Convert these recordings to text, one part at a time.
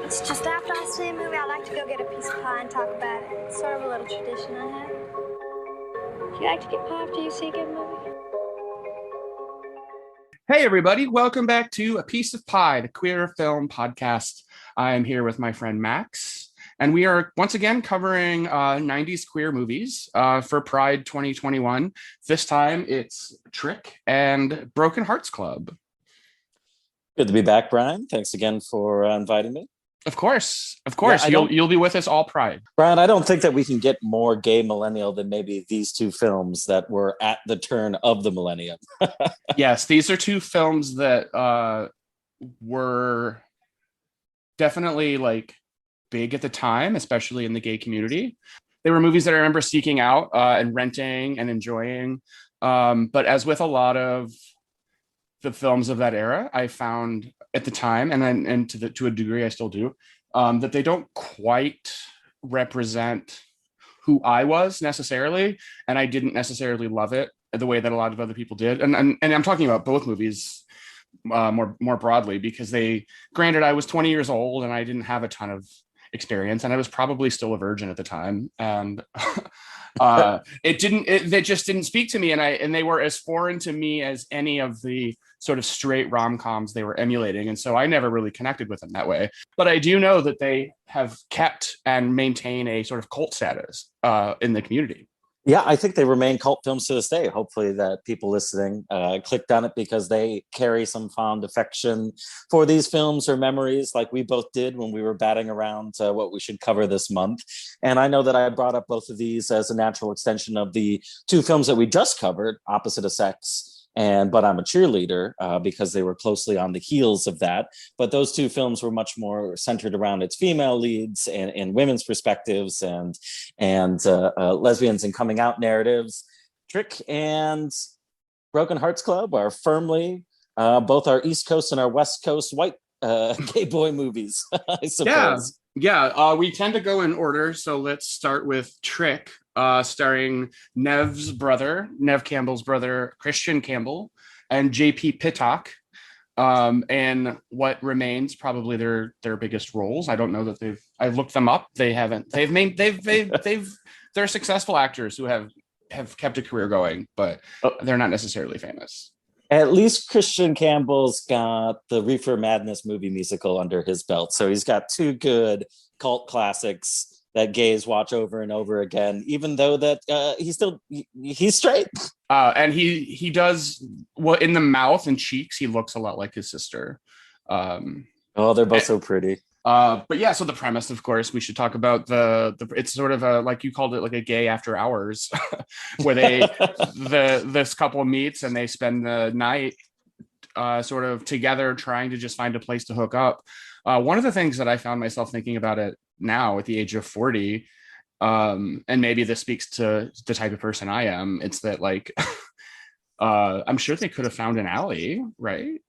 It's just after I see a movie, I like to go get a piece of pie and talk about it. It's sort of a little tradition I have. Do you like to get pie after you see a good movie? Hey, everybody. Welcome back to A Piece of Pie, the queer film podcast. I am here with my friend Max, and we are once again covering 90s queer movies for Pride 2021. This time it's Trick and Broken Hearts Club. Good to be back, Brian. Thanks again for inviting me. Of course. Yeah, You'll be with us all Pride. Brian, I don't think that we can get more gay millennial than maybe these two films that were at the turn of the millennium. Yes, these are two films that were definitely like big at the time, especially in the gay community. They were movies that I remember seeking out and renting and enjoying. But as with a lot of the films of that era, I found at the time, and to a degree I still do, that they don't quite represent who I was necessarily, and I didn't necessarily love it the way that a lot of other people did. And I'm talking about both movies more broadly, because granted, I was 20 years old and I didn't have a ton of experience, and I was probably still a virgin at the time, and they just didn't speak to me, and they were as foreign to me as any of the sort of straight rom-coms they were emulating, and so I never really connected with them that way. But I do know that they have kept and maintain a sort of cult status in the community. Yeah, I think they remain cult films to this day. Hopefully that people listening clicked on it because they carry some fond affection for these films or memories, like we both did when we were batting around what we should cover this month. And I know that I brought up both of these as a natural extension of the two films that we just covered, Opposite of Sex and But I'm a Cheerleader, because they were closely on the heels of that. But those two films were much more centered around its female leads and women's perspectives and lesbians and coming out narratives. Trick and Broken Hearts Club are firmly both our East Coast and our West Coast white gay boy movies, I suppose. Yeah. We tend to go in order, so let's start with Trick, starring Nev Campbell's brother, Christian Campbell, and JP Pitoc, and what remains probably their biggest roles. I don't know that I've looked them up. They're successful actors who have kept a career going, but they're not necessarily famous. At least Christian Campbell's got the Reefer Madness movie musical under his belt. So he's got two good cult classics that gays watch over and over again, even though that he's straight. And he does, well, in the mouth and cheeks, he looks a lot like his sister. They're both so pretty. But yeah, so the premise, of course, we should talk about it's sort of like you called it, like a gay after hours, where this couple meets and they spend the night sort of together trying to just find a place to hook up. One of the things that I found myself thinking about it now at the age of 40, and maybe this speaks to the type of person I am, it's that like, I'm sure they could have found an alley, right?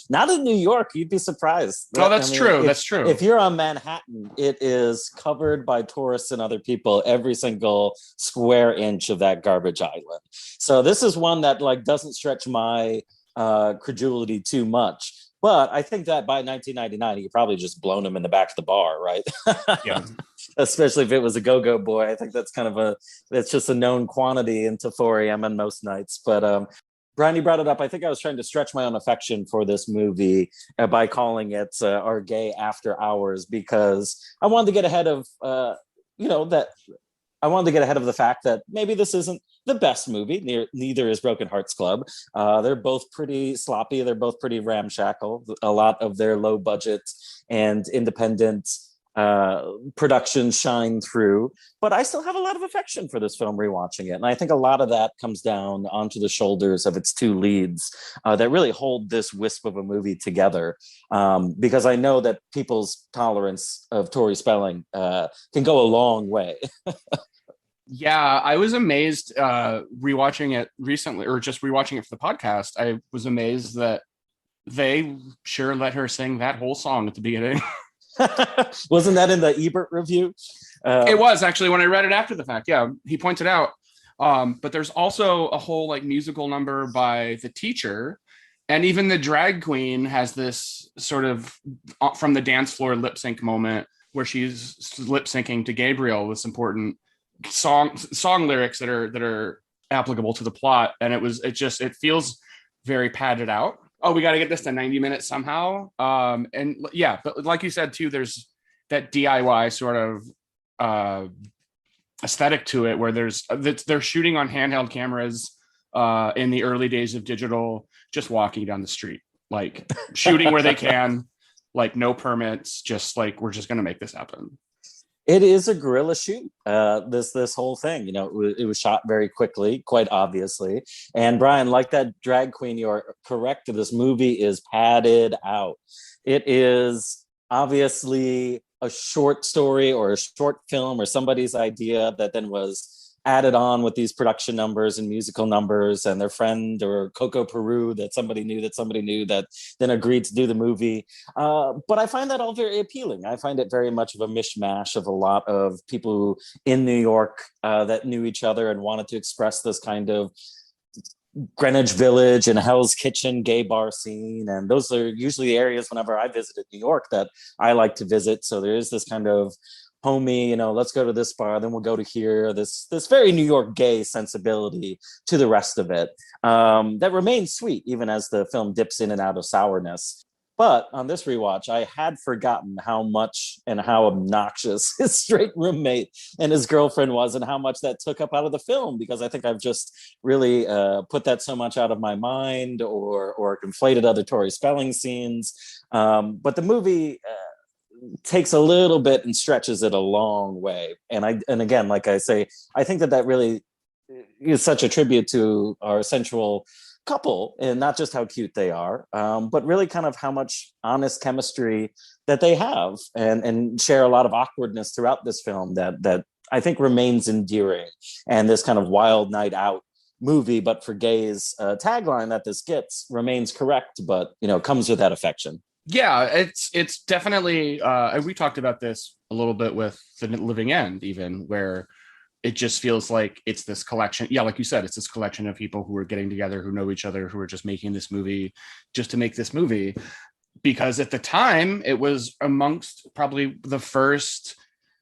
Not in New York, you'd be surprised. Oh, that's true. That's true. If you're on Manhattan, it is covered by tourists and other people every single square inch of that garbage island. So this is one that like doesn't stretch my credulity too much. But I think that by 1999, you probably just blown him in the back of the bar, right? Yeah. Especially if it was a go-go boy. I think that's that's just a known quantity into 4 a.m. on most nights. But Brian, you brought it up. I think I was trying to stretch my own affection for this movie by calling it our gay after hours, because I wanted to get ahead of, I wanted to get ahead of the fact that maybe this isn't the best movie. Neither is Broken Hearts Club. They're both pretty sloppy. They're both pretty ramshackle. A lot of their low budget and independent productions shine through, but I still have a lot of affection for this film rewatching it. And I think a lot of that comes down onto the shoulders of its two leads that really hold this wisp of a movie together. Because I know that people's tolerance of Tori Spelling can go a long way. Yeah, I was amazed rewatching it recently, or just rewatching it for the podcast. I was amazed that they sure let her sing that whole song at the beginning. Wasn't that in the Ebert review? It was actually, when I read it after the fact. Yeah, he pointed out. But there's also a whole like musical number by the teacher And even the drag queen has this sort of from the dance floor lip sync moment where she's lip syncing to Gabriel with some important song lyrics that are applicable to the plot. And it feels very padded out. Oh, we got to get this to 90 minutes somehow. And yeah, but like you said too, there's that DIY sort of aesthetic to it where they're shooting on handheld cameras in the early days of digital, just walking down the street, like shooting where they can, like no permits, just like we're just going to make this happen. It is a guerrilla shoot. This whole thing, it was shot very quickly, quite obviously. And Brian, like that drag queen, you're correct. This movie is padded out. It is obviously a short story or a short film or somebody's idea that then was added on with these production numbers and musical numbers and their friend or Coco Peru that somebody knew that then agreed to do the movie. But I find that all very appealing. I find it very much of a mishmash of a lot of people in New York that knew each other and wanted to express this kind of Greenwich Village and Hell's Kitchen gay bar scene. And those are usually the areas whenever I visited New York that I like to visit. So there is this kind of homey, let's go to this bar, then we'll go to here. This very New York gay sensibility to the rest of it that remains sweet, even as the film dips in and out of sourness. But on this rewatch, I had forgotten how much and how obnoxious his straight roommate and his girlfriend was and how much that took up out of the film, because I think I've just really put that so much out of my mind or conflated other Tori Spelling scenes. But the movie takes a little bit and stretches it a long way. And again, like I say, I think that really is such a tribute to our sensual couple, and not just how cute they are, but really kind of how much honest chemistry that they have and share a lot of awkwardness throughout this film that I think remains endearing. And this kind of wild night out movie, but for gays tagline that this gets remains correct, but comes with that affection. Yeah, it's definitely we talked about this a little bit with The Living End, even, where it just feels like it's this collection. Yeah, like you said, it's this collection of people who are getting together, who know each other, who are just making this movie just to make this movie. Because at the time, it was amongst probably the first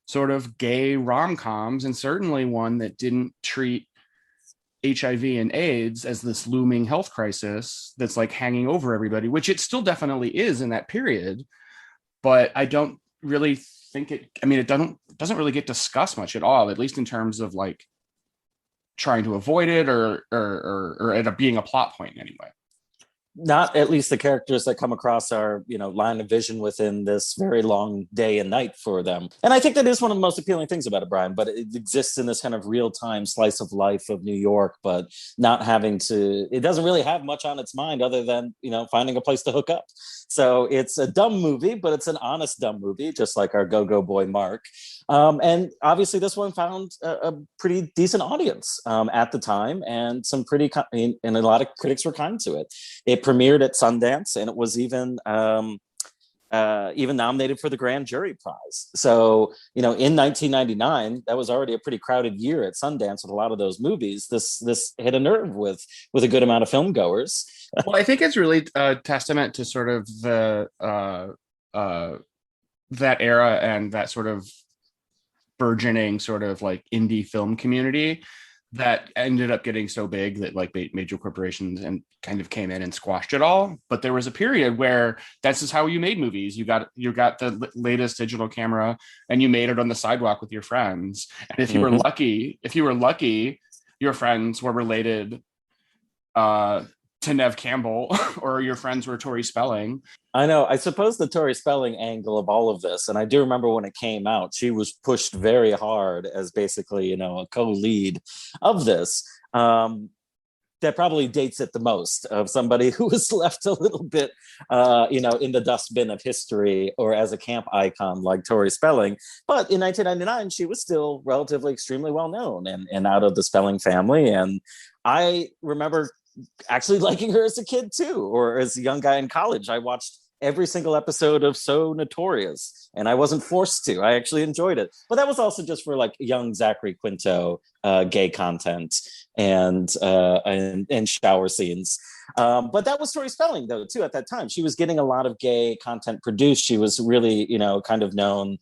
sort of gay rom-coms, and certainly one that didn't treat HIV and AIDS as this looming health crisis that's like hanging over everybody, which it still definitely is in that period. But I don't really think it doesn't really get discussed much at all, at least in terms of like trying to avoid it or it being a plot point anyway. Not at least the characters that come across our, line of vision within this very long day and night for them. And I think that is one of the most appealing things about it, Brian, but it exists in this kind of real-time slice of life of New York, but not having to, it doesn't really have much on its mind other than, finding a place to hook up. So it's a dumb movie, but it's an honest dumb movie, just like our go-go boy, Mark. And obviously this one found a pretty decent audience at the time, and and a lot of critics were kind to it. It premiered at Sundance, and it was even nominated for the Grand Jury Prize. So, in 1999, that was already a pretty crowded year at Sundance with a lot of those movies. This hit a nerve with a good amount of film goers. Well, I think it's really a testament to sort of the that era and that sort of burgeoning sort of like indie film community that ended up getting so big that like major corporations and kind of came in and squashed it all. But there was a period where that's just how you made movies. You got the latest digital camera and you made it on the sidewalk with your friends. And if you were lucky, your friends were related to Nev Campbell or your friends were Tori Spelling. I know. I suppose the Tori Spelling angle of all of this, and I do remember when it came out, she was pushed very hard as basically, a co-lead of this. That probably dates it the most of somebody who was left a little bit, in the dustbin of history or as a camp icon like Tori Spelling. But in 1999, she was still relatively extremely well known and out of the Spelling family. And I remember actually liking her as a kid too, or as a young guy in college. I watched every single episode of So Notorious, and I wasn't forced to. I actually enjoyed it. But that was also just for like young Zachary Quinto gay content and shower scenes. But that was Tori Spelling, though, too, at that time. She was getting a lot of gay content produced. She was really, kind of known.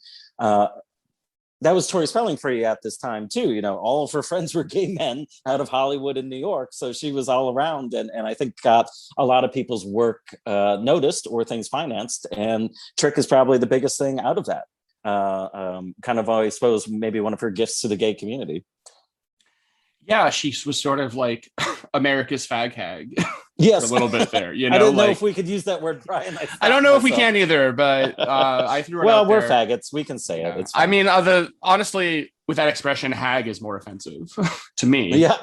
That was Tori Spelling for you at this time, too. All of her friends were gay men out of Hollywood and New York. So she was all around, and I think got a lot of people's work noticed or things financed. And Trick is probably the biggest thing out of that. Kind of, I suppose, maybe one of her gifts to the gay community. Yeah, she was sort of like America's fag hag. Yes, a little bit there. I didn't know if we could use that word, Brian. I don't know if we can either, but I threw it out we're there. faggots. We can say it. It's fine. I mean, honestly, with that expression, hag is more offensive to me. Yeah,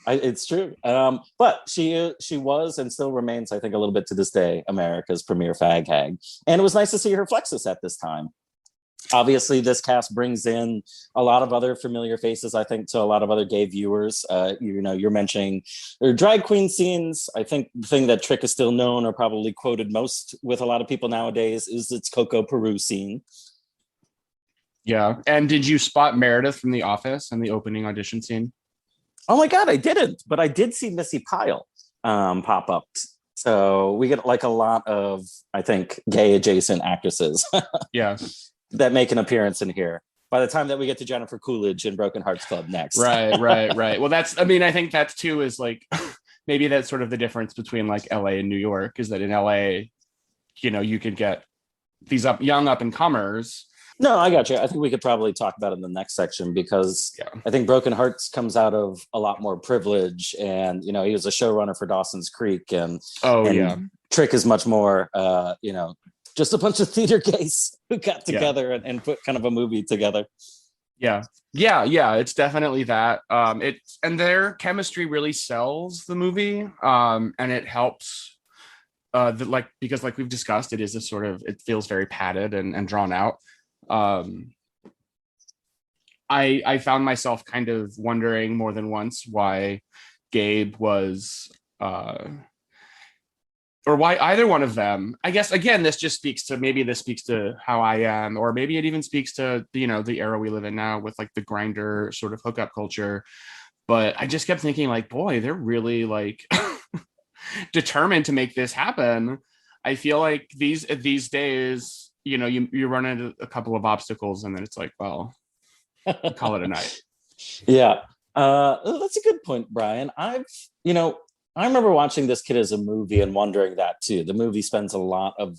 it's true. But she was and still remains, I think, a little bit to this day, America's premier fag hag. And it was nice to see her flex this at this time. Obviously, this cast brings in a lot of other familiar faces, I think, to a lot of other gay viewers. You're mentioning their drag queen scenes. I think the thing that Trick is still known or probably quoted most with a lot of people nowadays is its Coco Peru scene. Yeah. And did you spot Meredith from The Office in the opening audition scene? Oh my God, I didn't. But I did see Missy Pyle pop up. So we get like a lot of, I think, gay adjacent actresses. Yeah. That make an appearance in here by the time that we get to Jennifer Coolidge in Broken Hearts Club next. Right. Well, I think that too is like, maybe that's sort of the difference between like LA and New York, is that in LA, you could get these young up and comers. No, I got you. I think we could probably talk about it in the next section, because I think Broken Hearts comes out of a lot more privilege, and he was a showrunner for Dawson's Creek, and Trick is much more just a bunch of theater gays who got together and put kind of a movie together. Yeah. It's definitely that. And their chemistry really sells the movie. And it helps because like we've discussed, it feels very padded and drawn out. I found myself kind of wondering more than once why Gabe was, or why either one of them. I guess, again, this speaks to how I am, or maybe it even speaks to, the era we live in now with like the grinder sort of hookup culture. But I just kept thinking like, boy, they're really like determined to make this happen. I feel like these days, you run into a couple of obstacles and then it's like, well, call it a night. Yeah. That's a good point, Brian. I remember watching this kid as a movie and wondering that too. The movie spends a lot of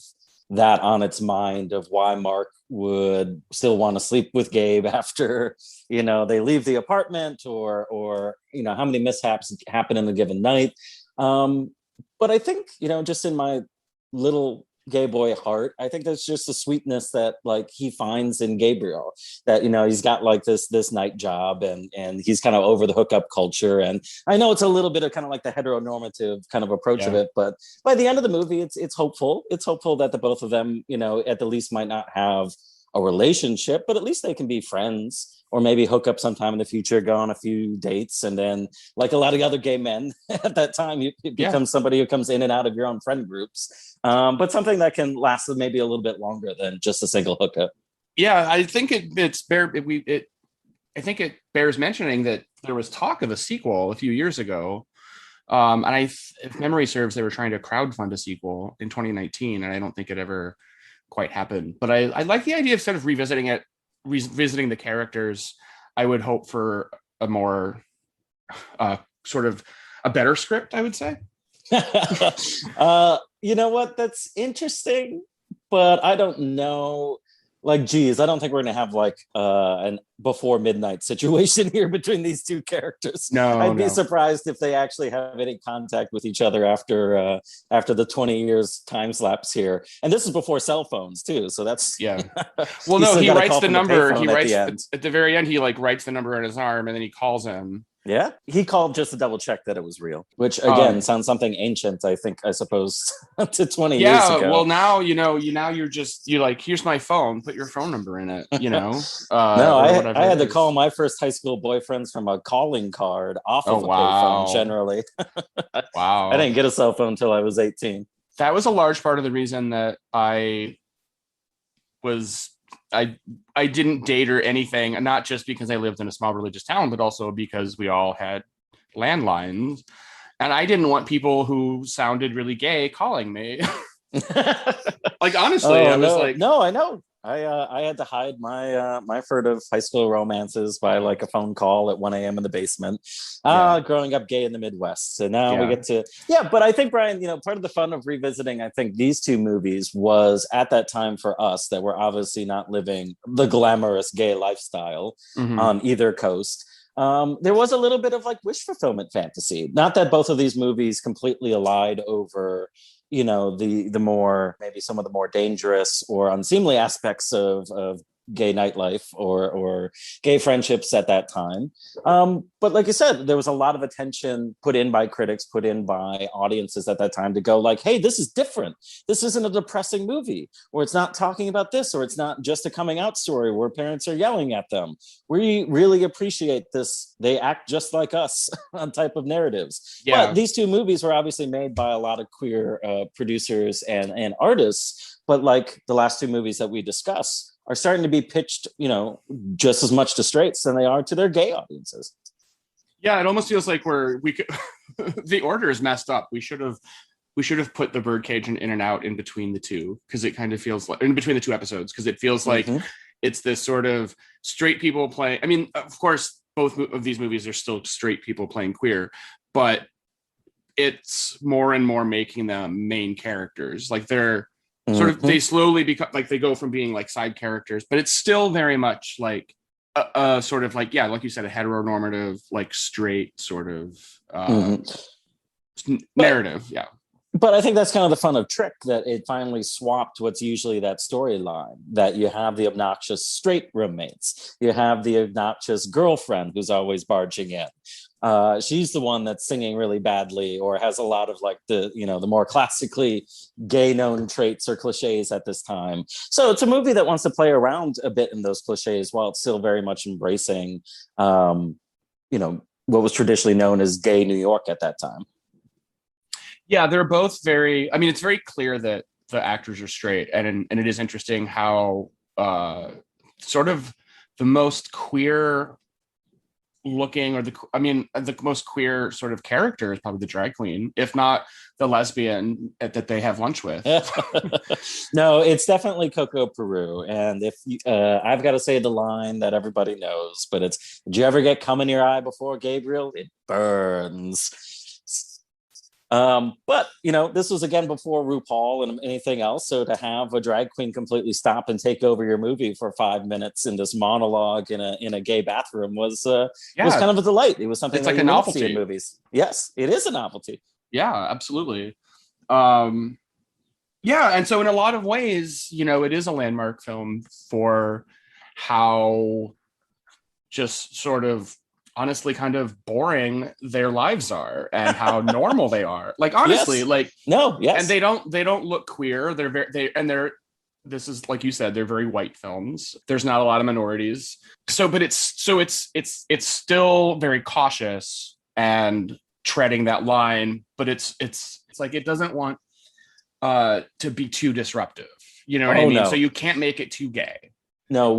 that on its mind, of why Mark would still want to sleep with Gabe after, they leave the apartment, or how many mishaps happen in a given night. But I think, just in my little gay boy heart, I think that's just the sweetness that like he finds in Gabriel, that he's got like this night job, and he's kind of over the hookup culture. And I know it's a little bit of kind of like the heteronormative kind of approach of it, but by the end of the movie, it's hopeful that the both of them at the least might not have a relationship, but at least they can be friends, or maybe hook up sometime in the future, go on a few dates, and then, like a lot of other gay men at that time, you become somebody who comes in and out of your own friend groups. But something that can last maybe a little bit longer than just a single hookup. Yeah, I think it bears mentioning that there was talk of a sequel a few years ago. And if memory serves, they were trying to crowdfund a sequel in 2019, and I don't think it ever quite happened. But I like the idea of sort of revisiting the characters. I would hope for a more sort of a better script, I would say. You know what? That's interesting, but I don't know. Like, geez, I don't think we're going to have like an before midnight situation here between these two characters. No, I'd be surprised if they actually have any contact with each other after the 20 years time lapse here. And this is before cell phones too, so that's Well, no, he writes the number. He writes at the very end. He like writes the number on his arm, and then he calls him. Yeah, he called just to double check that it was real, which again sounds something ancient, I suppose, to 20 years ago. Yeah, well, now you're like, here's my phone, put your phone number in it, No, I had to call my first high school boyfriends from a calling card off of a payphone, generally. Wow. I didn't get a cell phone until I was 18. That was a large part of the reason that I didn't date or anything, not just because I lived in a small religious town, but also because we all had landlines. And I didn't want people who sounded really gay calling me. Like, honestly, I was like, no, I know. I had to hide my furtive high school romances by like a phone call at 1 a.m. in the basement. Growing up gay in the Midwest. So now we get to but I think, Brian, part of the fun of revisiting, I think, these two movies was at that time for us that we're obviously not living the glamorous gay lifestyle on either coast. There was a little bit of like wish fulfillment fantasy. Not that both of these movies completely allied over the more, maybe some of the more dangerous or unseemly aspects of gay nightlife or gay friendships at that time. But like you said, there was a lot of attention put in by critics, put in by audiences at that time to go like, hey, this is different. This isn't a depressing movie, or it's not talking about this, or it's not just a coming out story where parents are yelling at them. We really appreciate this. They act just like us on type of narratives. Yeah. But these two movies were obviously made by a lot of queer producers and artists. But like the last two movies that we discussed, are starting to be pitched, just as much to straights than they are to their gay audiences. Yeah, it almost feels like we could the order is messed up. We should have put the birdcage and In and Out in between the two, because it kind of feels like in between the two episodes, because it feels like it's this sort of straight people playing. I mean, of course, both of these movies are still straight people playing queer, but it's more and more making them main characters. Like they're sort of, they slowly become like, they go from being like side characters, but it's still very much like a sort of like, like you said, a heteronormative, like straight sort of narrative. But I think that's kind of the fun of Trick, that it finally swapped what's usually that storyline, that you have the obnoxious straight roommates, you have the obnoxious girlfriend who's always barging in. She's the one that's singing really badly or has a lot of like the more classically gay known traits or cliches at this time. So it's a movie that wants to play around a bit in those cliches while it's still very much embracing, what was traditionally known as gay New York at that time. Yeah, they're both very, I mean, it's very clear that the actors are straight, and it is interesting how sort of the most queer looking, or the most queer sort of character is probably the drag queen, if not the lesbian that they have lunch with. No, it's definitely Coco Peru. And if I've got to say the line that everybody knows, but it's, did you ever get cum in your eye before, Gabriel? It burns. But this was again before RuPaul and anything else. So to have a drag queen completely stop and take over your movie for 5 minutes in this monologue in a gay bathroom was kind of a delight. It was something it's that like a novelty see in movies. Yes, it is a novelty. Yeah, absolutely. And so in a lot of ways, it is a landmark film for how just sort of honestly kind of boring their lives are and how normal they are. Like, honestly, and they don't look queer. This is, like you said, they're very white films. There's not a lot of minorities. But it's still very cautious and treading that line, but it's like, it doesn't want to be too disruptive. You know what I mean? No. So you can't make it too gay. No,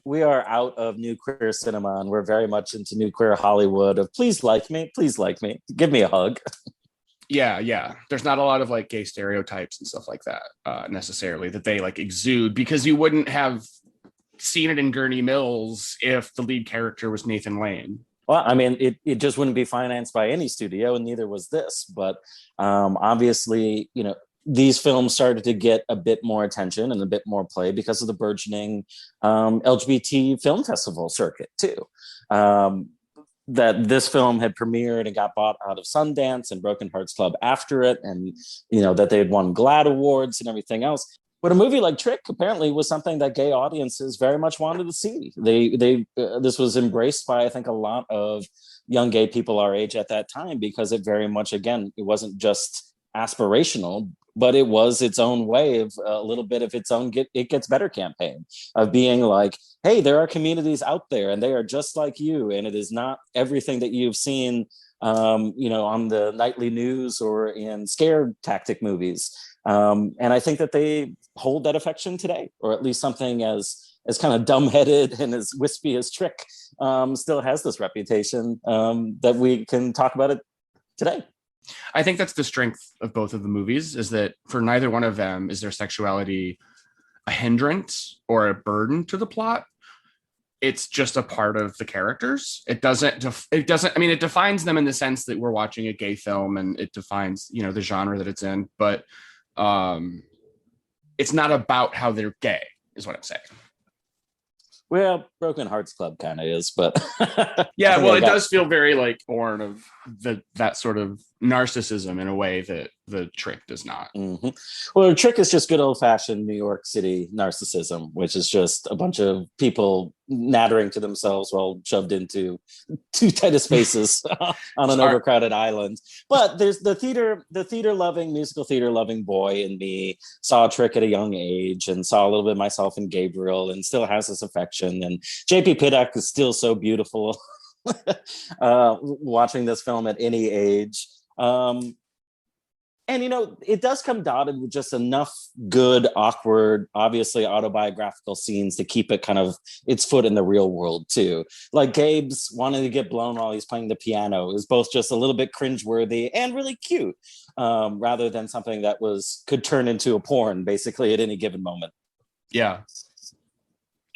we are out of new queer cinema, and we're very much into new queer Hollywood of please like me, give me a hug. Yeah. There's not a lot of like gay stereotypes and stuff like that necessarily that they like exude, because you wouldn't have seen it in Gurney Mills if the lead character was Nathan Lane. Well, I mean, it just wouldn't be financed by any studio, and neither was this. But obviously, these films started to get a bit more attention and a bit more play because of the burgeoning LGBT film festival circuit too. That this film had premiered and got bought out of Sundance and Broken Hearts Club after it, and that they had won GLAAD awards and everything else. But a movie like Trick apparently was something that gay audiences very much wanted to see. This was embraced by, I think, a lot of young gay people our age at that time, because it very much, again, it wasn't just aspirational, but it was its own way of a little bit of its own It Gets Better campaign of being like, hey, there are communities out there and they are just like you. And it is not everything that you've seen, on the nightly news or in scare tactic movies. And I think that they hold that affection today, or at least something as kind of dumbheaded and as wispy as Trick still has this reputation that we can talk about it today. I think that's the strength of both of the movies, is that for neither one of them is their sexuality a hindrance or a burden to the plot. It's just a part of the characters. It doesn't, I mean, it defines them in the sense that we're watching a gay film and it defines, you know, the genre that it's in, but it's not about how they're gay, is what I'm saying. Well, Broken Hearts Club kind of is, but yeah, well, it does feel very like born of that sort of narcissism in a way that the Trick does not. Mm-hmm. Well, the Trick is just good old fashioned New York City narcissism, which is just a bunch of people nattering to themselves while shoved into too tight of spaces on an overcrowded island. But there's the musical theater loving boy in me saw Trick at a young age and saw a little bit of myself in Gabriel and still has this affection. And JP Pitoc is still so beautiful watching this film at any age. And, you know, it does come dotted with just enough good, awkward, obviously autobiographical scenes to keep it kind of its foot in the real world, too. Like Gabe's wanting to get blown while he's playing the piano is both just a little bit cringeworthy and really cute, rather than something that could turn into a porn, basically, at any given moment. Yeah.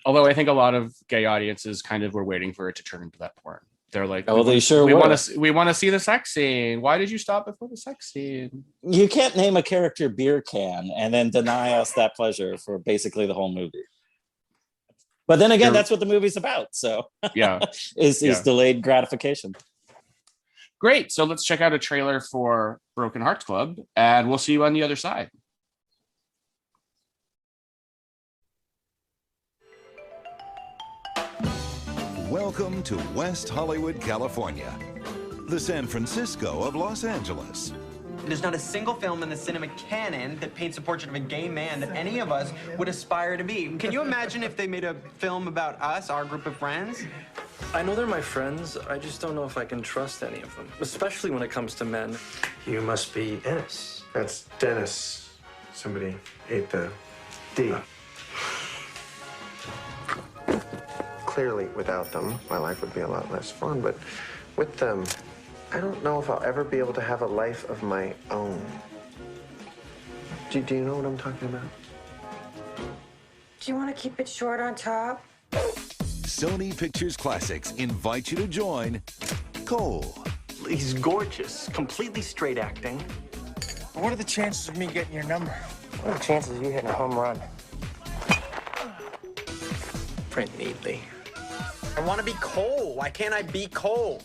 Although I think a lot of gay audiences kind of were waiting for it to turn into that porn. They're like, oh, they sure we were. We want to see the sex scene. Why did you stop before the sex scene? You can't name a character beer can and then deny us that pleasure for basically the whole movie. But then again, that's what the movie's about. So yeah, is delayed gratification. Great. So let's check out a trailer for Broken Hearts Club, and we'll see you on the other side. Welcome to West Hollywood, California, the San Francisco of Los Angeles. There's not a single film in the cinema canon that paints a portrait of a gay man that any of us would aspire to be. Can you imagine if they made a film about us, our group of friends? I know they're my friends. I just don't know if I can trust any of them, especially when it comes to men. You must be Dennis. That's Dennis. Somebody ate the D. Clearly, without them, my life would be a lot less fun, but with them, I don't know if I'll ever be able to have a life of my own. Do you know what I'm talking about? Do you want to keep it short on top? Sony Pictures Classics invite you to join Cole. He's gorgeous, completely straight acting. What are the chances of me getting your number? What are the chances of you hitting a home run? Print neatly. I want to be Cole. Why can't I be Cole?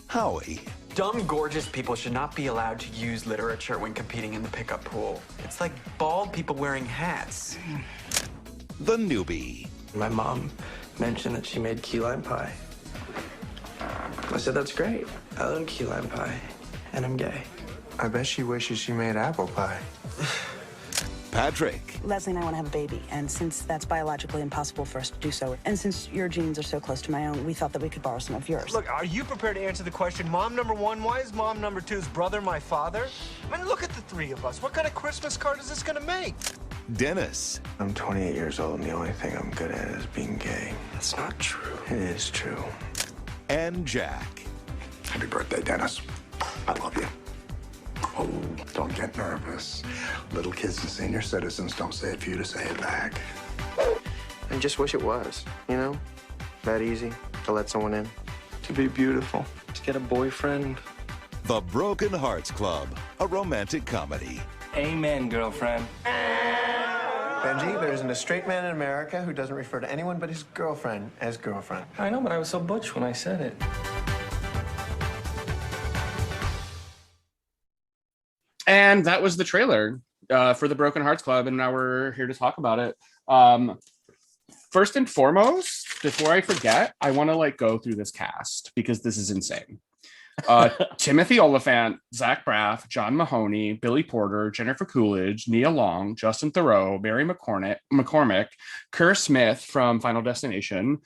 Howie. Dumb, gorgeous people should not be allowed to use literature when competing in the pickup pool. It's like bald people wearing hats. The Newbie. My mom mentioned that she made key lime pie. I said, that's great. I love key lime pie, and I'm gay. I bet she wishes she made apple pie. Patrick. Leslie and I want to have a baby, and since that's biologically impossible for us to do so, and since your genes are so close to my own, we thought that we could borrow some of yours. Look, are you prepared to answer the question, Mom number one, why is Mom number two's brother my father? I mean, look at the three of us. What kind of Christmas card is this going to make? Dennis. I'm 28 years old, and the only thing I'm good at is being gay. That's not true. It is true. And Jack. Happy birthday, Dennis. I love you. Oh, don't get nervous. Little kids and senior citizens don't say it for you to say it back. I just wish it was, you know? That easy to let someone in. To be beautiful. To get a boyfriend. The Broken Hearts Club, a romantic comedy. Amen, girlfriend. Benji, there isn't a straight man in America who doesn't refer to anyone but his girlfriend as girlfriend. I know, but I was so butch when I said it. And that was the trailer for the Broken Hearts Club, and now we're here to talk about it. First and foremost, before I forget, I want to go through this cast because this is insane. Timothy Olyphant, Zach Braff, John Mahoney, Billy Porter, Jennifer Coolidge, Nia Long, Justin Theroux, Barry McCormick, Kerr Smith from Final Destination,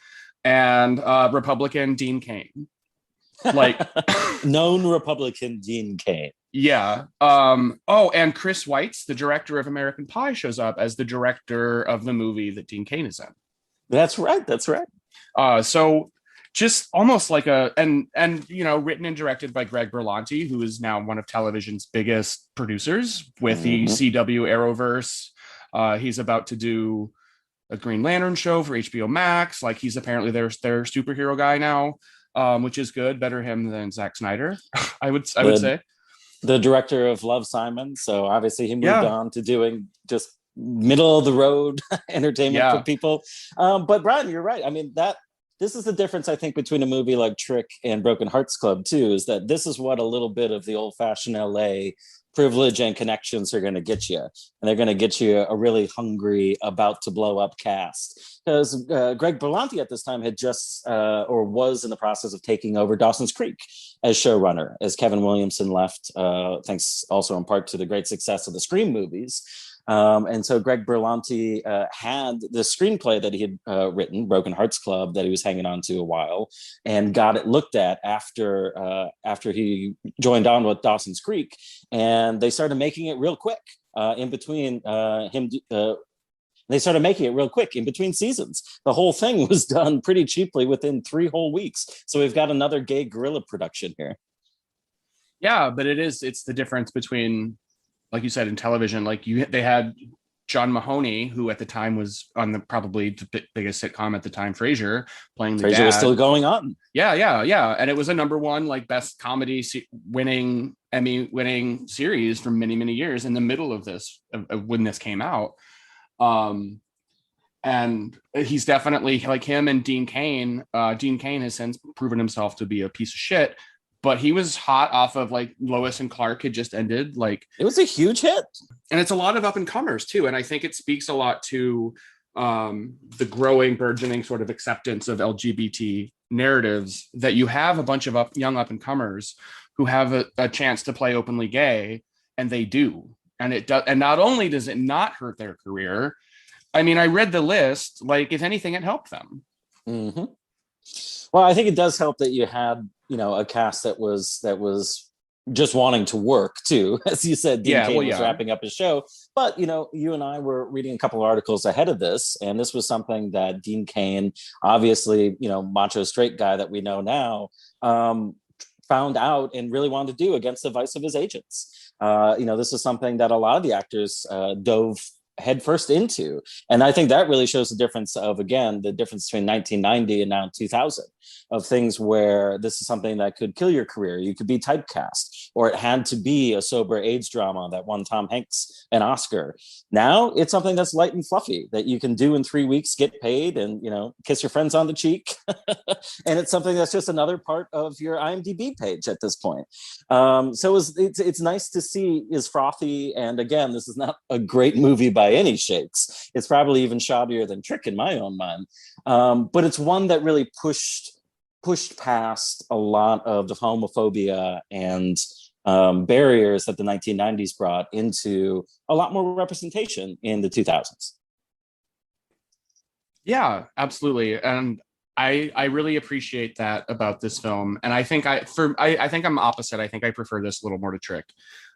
and Republican Dean Cain. Known Republican Dean Cain. Yeah. And Chris Weitz, the director of American Pie, shows up as the director of the movie that Dean Cain is in. That's right. So just almost like and you know, written and directed by Greg Berlanti, who is now one of television's biggest producers with the CW Arrowverse. He's about to do a Green Lantern show for HBO Max. Like, he's apparently their superhero guy now, which is good. Better him than Zack Snyder, I would say. The director of Love, Simon. So obviously he moved on to doing just middle of the road entertainment for people. But Brian, you're right. I mean, this is the difference, I think, between a movie like Trick and Broken Hearts Club too, is that this is what a little bit of the old-fashioned LA privilege and connections are going to get you. And they're going to get you a really hungry, about to blow up cast. Because Greg Berlanti at this time had just, or was in the process of taking over Dawson's Creek as showrunner, as Kevin Williamson left, thanks also in part to the great success of the Scream movies. And so Greg Berlanti had the screenplay that he had written, Broken Hearts Club, that he was hanging on to a while, and got it looked at after he joined on with Dawson's Creek, and they started making it real quick in between They started making it real quick in between seasons. The whole thing was done pretty cheaply within 3 whole weeks. So we've got another gay gorilla production here. Yeah, but it's the difference between, like you said, in television, like they had John Mahoney, who at the time was on probably the biggest sitcom at the time, Frasier, playing the dad. Frasier was still going on. Yeah. And it was a #1, like, best comedy Emmy winning series for many, many years in the middle of this, when this came out. And he's definitely, like him and Dean Cain. Dean Cain has since proven himself to be a piece of shit, but he was hot off of, like, Lois and Clark had just ended. Like, it was a huge hit, and it's a lot of up and comers too. And I think it speaks a lot to the growing, burgeoning sort of acceptance of LGBT narratives, that you have a bunch of young up and comers who have a chance to play openly gay, and they do. And it does. And not only does it not hurt their career, I mean, I read the list, like, if anything, it helped them. Mm-hmm. Well, I think it does help that you had, a cast that was just wanting to work too. As you said, Dean Cain was wrapping up his show. But, you and I were reading a couple of articles ahead of this, and this was something that Dean Cain, obviously, macho straight guy that we know now, found out and really wanted to do against the advice of his agents. This is something that a lot of the actors dove headfirst into. And I think that really shows the difference between 1990 and now 2000, of things where this is something that could kill your career. You could be typecast, or it had to be a sober AIDS drama that won Tom Hanks an Oscar. Now it's something that's light and fluffy that you can do in 3 weeks, get paid, and, kiss your friends on the cheek. And it's something that's just another part of your IMDb page at this point. So it's nice to see is frothy. And again, this is not a great movie by any shakes. It's probably even shoddier than Trick in my own mind. But it's one that really pushed past a lot of the homophobia and barriers that the 1990s brought into a lot more representation in the 2000s. Yeah, absolutely. And I really appreciate that about this film. And I think I think I'm opposite. I think I prefer this a little more to Trick.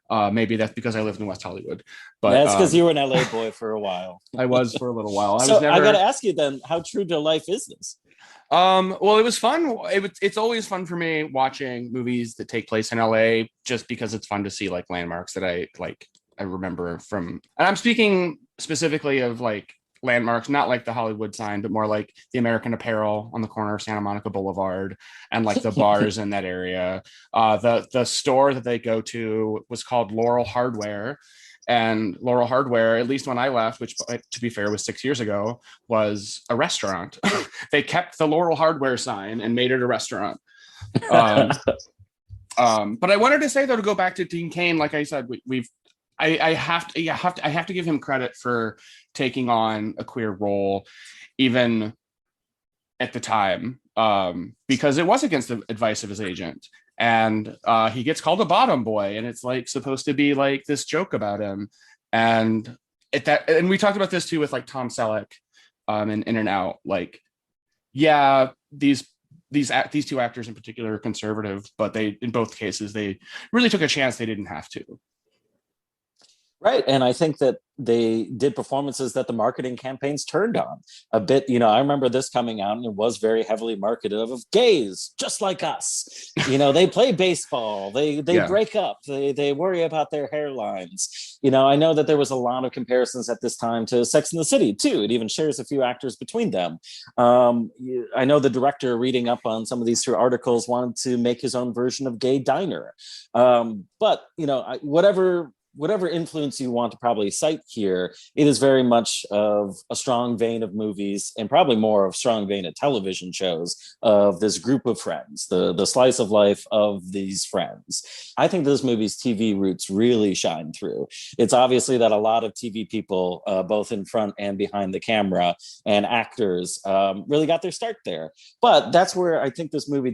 Maybe that's because I lived in West Hollywood. But that's because you were an LA boy for a while. I was for a little while. I got to ask you then, how true to life is this? Well, it was fun. It's always fun for me watching movies that take place in LA, just because it's fun to see, like, landmarks that I remember from. And I'm speaking specifically of, like, landmarks, not like the Hollywood sign, but more like the American Apparel on the corner of Santa Monica Boulevard, and, like, the bars in that area. The store that they go to was called Laurel Hardware. And Laurel Hardware, at least when I left, which, to be fair, was 6 years ago, was a restaurant. They kept the Laurel Hardware sign and made it a restaurant. But I wanted to say, though, to go back to Dean Cain, like I said, I have to give him credit for taking on a queer role, even at the time, because it was against the advice of his agent. And he gets called a bottom boy, and it's, like, supposed to be, like, this joke about him. And we talked about this too with, like, Tom Selleck in In and Out. Like, yeah, these two actors in particular are conservative, but in both cases they really took a chance they didn't have to. Right. And I think that they did performances that the marketing campaigns turned on a bit. I remember this coming out and it was very heavily marketed of gays, just like us. They play baseball, they Yeah. break up, they worry about their hairlines. I know that there was a lot of comparisons at this time to Sex and the City too. It even shares a few actors between them. I know the director, reading up on some of these two articles, wanted to make his own version of Gay Diner. But whatever influence you want to probably cite here, it is very much of a strong vein of movies, and probably more of strong vein of television shows, of this group of friends, the slice of life of these friends. I think this movie's TV roots really shine through. It's obviously that a lot of TV people, both in front and behind the camera, and actors really got their start there. But that's where I think this movie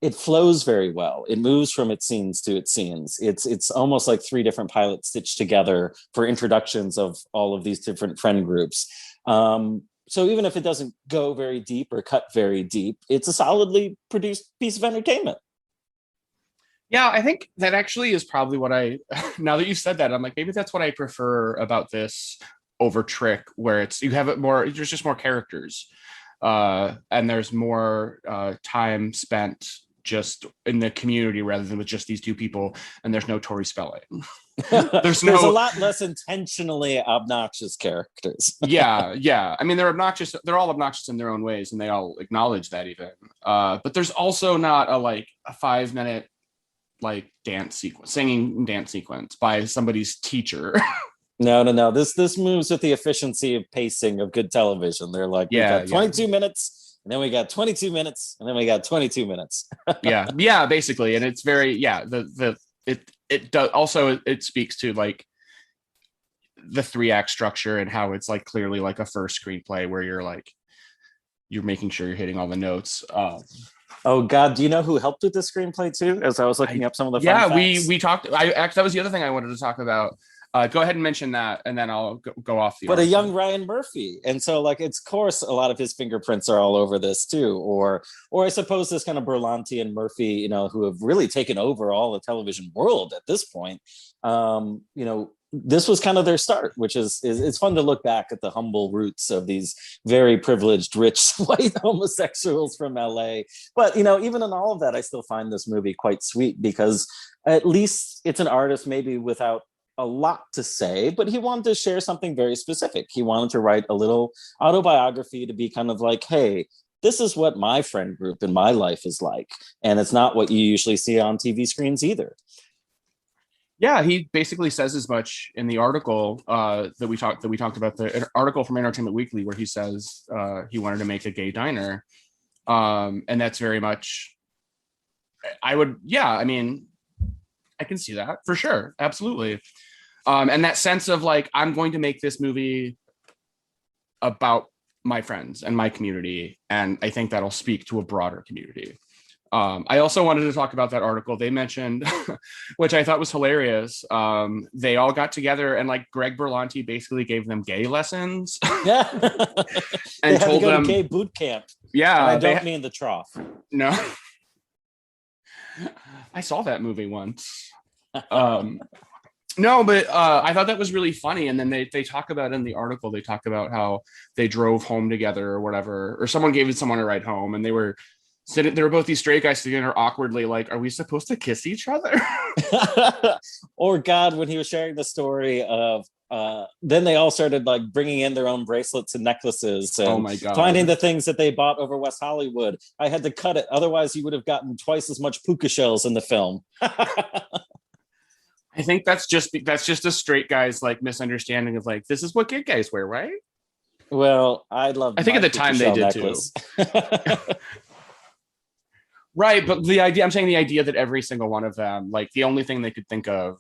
it flows very well. It moves from its scenes to its scenes. It's almost like three different pilots stitched together for introductions of all of these different friend groups. So even if it doesn't go very deep or cut very deep, it's a solidly produced piece of entertainment. Yeah, I think that actually is probably what now that you said that, I'm like, maybe that's what I prefer about this over Trick, where you have it more, there's just more characters. And there's more time spent just in the community rather than with just these two people, and there's no Tori Spelling. there's a lot less intentionally obnoxious characters. yeah. I mean, they're obnoxious. They're all obnoxious in their own ways, and they all acknowledge that even. But there's also not a 5-minute singing dance sequence by somebody's teacher. No. This moves with the efficiency of pacing of good television. They're like, we got 22 minutes, and then we got 22 minutes, and then we got 22 minutes. yeah, basically. And it's very, it does also, it speaks to the 3-act structure and how it's clearly a first screenplay where you're making sure you're hitting all the notes. Oh God, do you know who helped with the screenplay too? As I was looking up some of the fun facts. we talked. That was the other thing I wanted to talk about. Go ahead and mention that, and then I'll go off the. But a young Ryan Murphy, and so it's of course a lot of his fingerprints are all over this too, or I suppose this kind of Berlanti and Murphy, who have really taken over all the television world at this point. This was kind of their start, which is it's fun to look back at the humble roots of these very privileged, rich white homosexuals from LA. But even in all of that, I still find this movie quite sweet because at least it's an artist maybe without a lot to say, but he wanted to share something very specific. He wanted to write a little autobiography to be kind of like, hey, this is what my friend group in my life is like. And it's not what you usually see on TV screens either. Yeah, he basically says as much in the article that we talked about, the article from Entertainment Weekly, where he says he wanted to make a gay diner. And that's very much, I can see that for sure. Absolutely. And that sense of I'm going to make this movie about my friends and my community. And I think that'll speak to a broader community. I also wanted to talk about that article they mentioned, which I thought was hilarious. They all got together and Greg Berlanti basically gave them gay lessons. Yeah. And told them gay boot camp. Yeah. And I don't mean the trough. No. I saw that movie once. No, but I thought that was really funny. And then they talk about in the article, they talk about how they drove home together or whatever, or someone gave someone a ride home, and they were both these straight guys sitting there awkwardly are we supposed to kiss each other? Or God, when he was sharing the story of then they all started bringing in their own bracelets and necklaces and oh my God, finding the things that they bought over West Hollywood. I had to cut it, otherwise you would have gotten twice as much puka shells in the film. I think that's just a straight guy's misunderstanding of this is what gay guys wear, right? Well, I think at the time they did necklace. Too. Right, but I'm saying the idea that every single one of them, the only thing they could think of.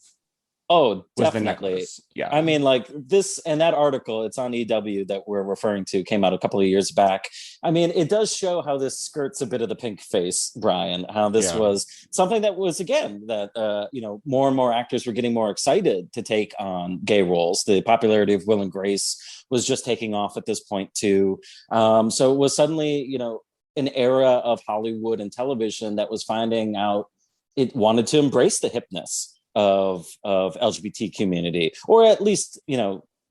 Oh, definitely. Yeah. I mean, this and that article, it's on EW that we're referring to, came out a couple of years back. I mean, it does show how this skirts a bit of the pink face, Brian, how this was something that was, again, that, more and more actors were getting more excited to take on gay roles. The popularity of Will and Grace was just taking off at this point too. So it was suddenly, an era of Hollywood and television that was finding out it wanted to embrace the hipness of LGBT community, or at least,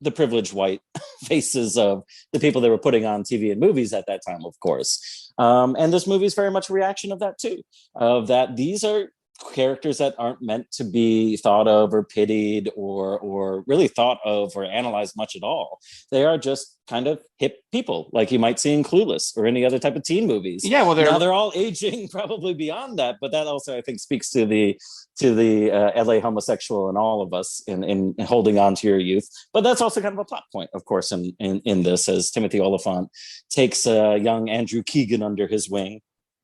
the privileged white faces of the people that were putting on TV and movies at that time, of course. And this movie is very much a reaction of that too, of that these are characters that aren't meant to be thought of or pitied or really thought of or analyzed much at all. They are just kind of hip people, like you might see in Clueless or any other type of teen movies. Yeah, well, they're all aging probably beyond that, but that also I think speaks to the LA homosexual in all of us in holding on to your youth. But that's also kind of a plot point, of course, in this, as Timothy Olyphant takes young Andrew Keegan under his wing.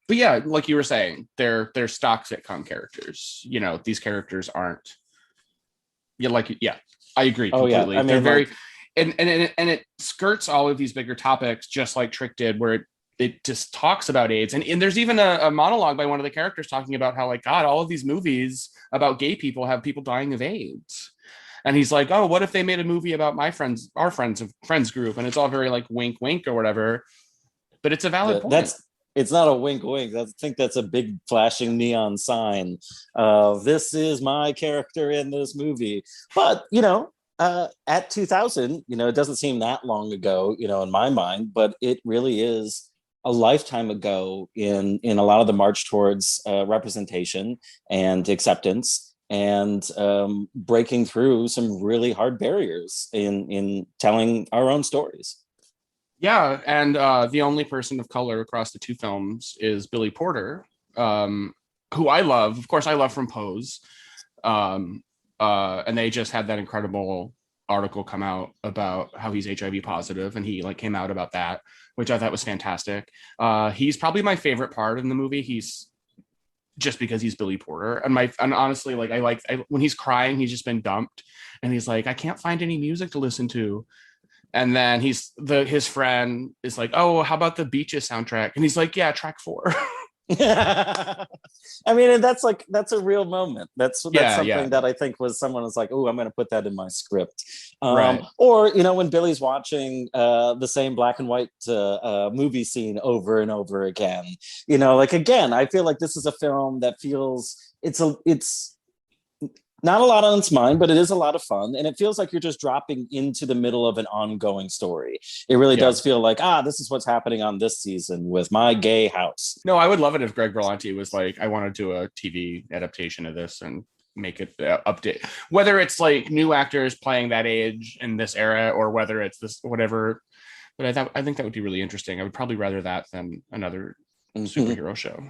But yeah, like you were saying, they're stock sitcom characters. These characters aren't. I agree completely. They're very, and it skirts all of these bigger topics, just like Trick did, where it just talks about AIDS. And there's even a monologue by one of the characters talking about how, like, God, all of these movies about gay people have people dying of AIDS. And he's like, oh, what if they made a movie about our friends group? And it's all very like wink, wink or whatever. But it's a valid point. It's not a wink wink. I think that's a big flashing neon sign of this is my character in this movie. But, at 2000, it doesn't seem that long ago, in my mind, but it really is a lifetime ago in a lot of the march towards representation and acceptance and breaking through some really hard barriers in telling our own stories. Yeah, and the only person of color across the two films is Billy Porter, who I love. Of course, I love from Pose. And they just had that incredible article come out about how he's HIV positive, and he came out about that, which I thought was fantastic. He's probably my favorite part in the movie. He's just because he's Billy Porter, and honestly, when he's crying, he's just been dumped, and he's like, I can't find any music to listen to. And then his friend is like, oh, how about the Beaches soundtrack? And he's like, yeah, track 4. I mean, and that's a real moment. That's something that I think was someone was like, oh, I'm going to put that in my script. Right. Or, when Billy's watching the same black and white movie scene over and over again, again, I feel like this is a film that feels it's not a lot on its mind, but it is a lot of fun. And it feels like you're just dropping into the middle of an ongoing story. It really does feel like, this is what's happening on this season with my gay house. No, I would love it if Greg Berlanti was like, I want to do a TV adaptation of this and make it update. Whether it's like new actors playing that age in this era or whether it's this, whatever. But I think that would be really interesting. I would probably rather that than another superhero show.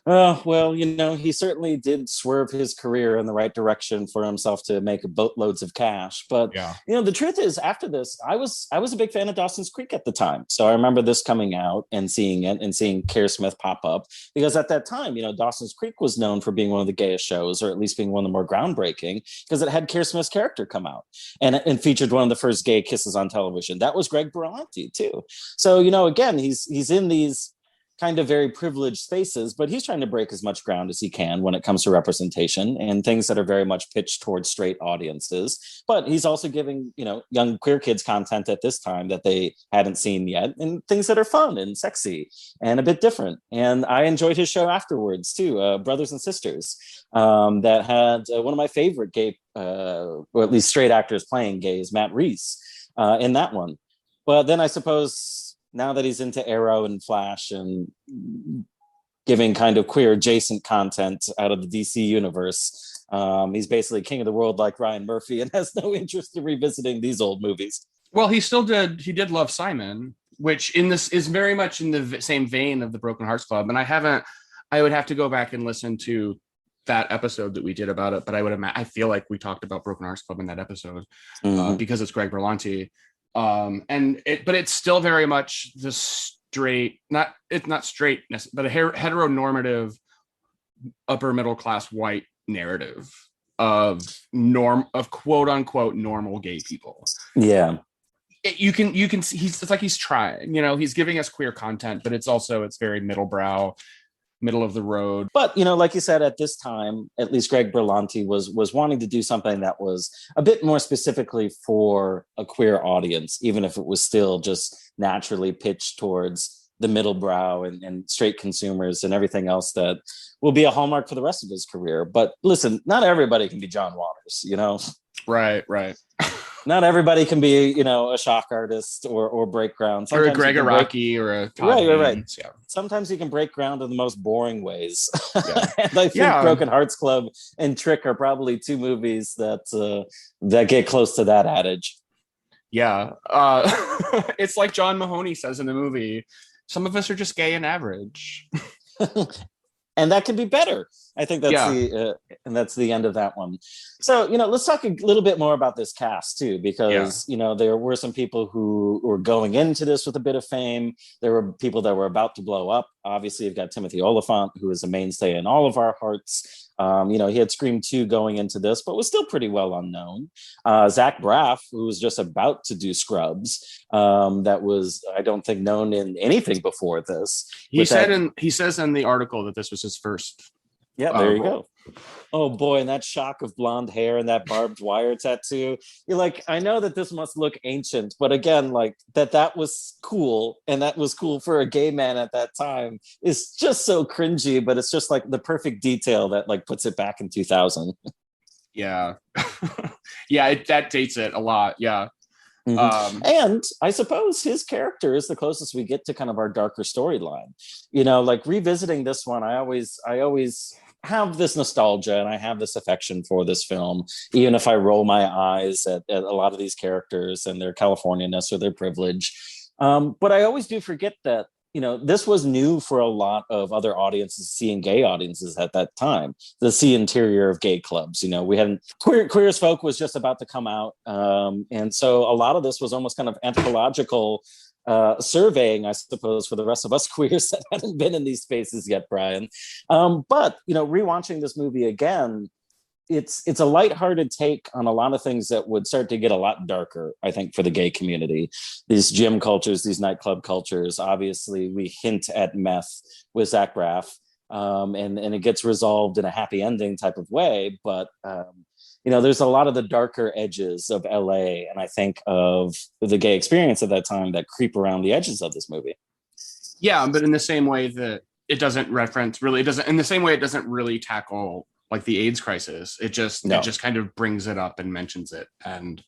Well, he certainly did swerve his career in the right direction for himself to make boatloads of cash. But, the truth is, after this, I was a big fan of Dawson's Creek at the time. So I remember this coming out and seeing it and seeing Kerr Smith pop up. Because at that time, Dawson's Creek was known for being one of the gayest shows, or at least being one of the more groundbreaking, because it had Kerr Smith's character come out and featured one of the first gay kisses on television. That was Greg Berlanti, too. So, again, he's in these kind of very privileged spaces, but he's trying to break as much ground as he can when it comes to representation and things that are very much pitched towards straight audiences. But he's also giving, young queer kids content at this time that they hadn't seen yet, and things that are fun and sexy and a bit different. And I enjoyed his show afterwards too, Brothers and Sisters, that had one of my favorite gay, or at least straight actors playing gays, Matt Reese, in that one. But then I suppose now that he's into Arrow and Flash and giving kind of queer adjacent content out of the DC universe, he's basically king of the world like Ryan Murphy and has no interest in revisiting these old movies. Well, he did love Simon, which in this is very much in the same vein of the Broken Hearts Club. And I would have to go back and listen to that episode that we did about it. But I feel like we talked about Broken Hearts Club in that episode because it's Greg Berlanti. But it's still very much the straight, it's not straight, but a heteronormative upper middle class white narrative of quote unquote normal gay people. Yeah. You can see it's like he's trying, he's giving us queer content, but it's very middle of the road. But, like you said, at this time, at least Greg Berlanti was wanting to do something that was a bit more specifically for a queer audience, even if it was still just naturally pitched towards the middle brow and straight consumers and everything else that will be a hallmark for the rest of his career. But listen, not everybody can be John Waters, you know? Right. Not everybody can be, you know, a shock artist or break ground. Or a Sometimes Greg Araki or a Todd right. Haynes, yeah. Sometimes you can break ground in the most boring ways. Yeah. And I think Broken Hearts Club and Trick are probably two movies that get close to that adage. Yeah. It's like John Mahoney says in the movie, some of us are just gay and average. And that can be better. I think that's the end of that one. So, you know, let's talk a little bit more about this cast too, because, you know, there were some people who were going into this with a bit of fame. There were people that were about to blow up. Obviously, you've got Timothy Olyphant, who is a mainstay in all of our hearts. You know, he had Scream 2 going into this, but was still pretty well unknown. Zach Braff, who was just about to do Scrubs, that was, I don't think, known in anything before this. He says in the article that this was his first. Yeah, there you go. Oh boy, and that shock of blonde hair and that barbed wire tattoo. You're like, I know that this must look ancient, but again, like that was cool, and that was cool for a gay man at that time. It's just so cringy, but it's just like the perfect detail that like puts it back in 2000. Yeah. That dates it a lot. Yeah. Mm-hmm. And I suppose his character is the closest we get to kind of our darker storyline. You know, like revisiting this one, I always have this nostalgia and I have this affection for this film, even if I roll my eyes at a lot of these characters and their Californianess or their privilege. But I always do forget that, you know, this was new for a lot of other audiences, seeing gay audiences at that time, to see interior of gay clubs. You know, we hadn't, Queer as Folk was just about to come out. And so a lot of this was almost kind of anthropological surveying, I suppose, for the rest of us queers that hadn't been in these spaces yet, Brian. But, you know, rewatching this movie again, it's a lighthearted take on a lot of things that would start to get a lot darker, I think, for the gay community. These gym cultures, these nightclub cultures. Obviously, we hint at meth with Zach Braff, and it gets resolved in a happy ending type of way. But you know, there's a lot of the darker edges of LA, and I think of the gay experience at that time that creep around the edges of this movie. Yeah, but in the same way that it doesn't really tackle like the AIDS crisis. It just kind of brings it up and mentions it, and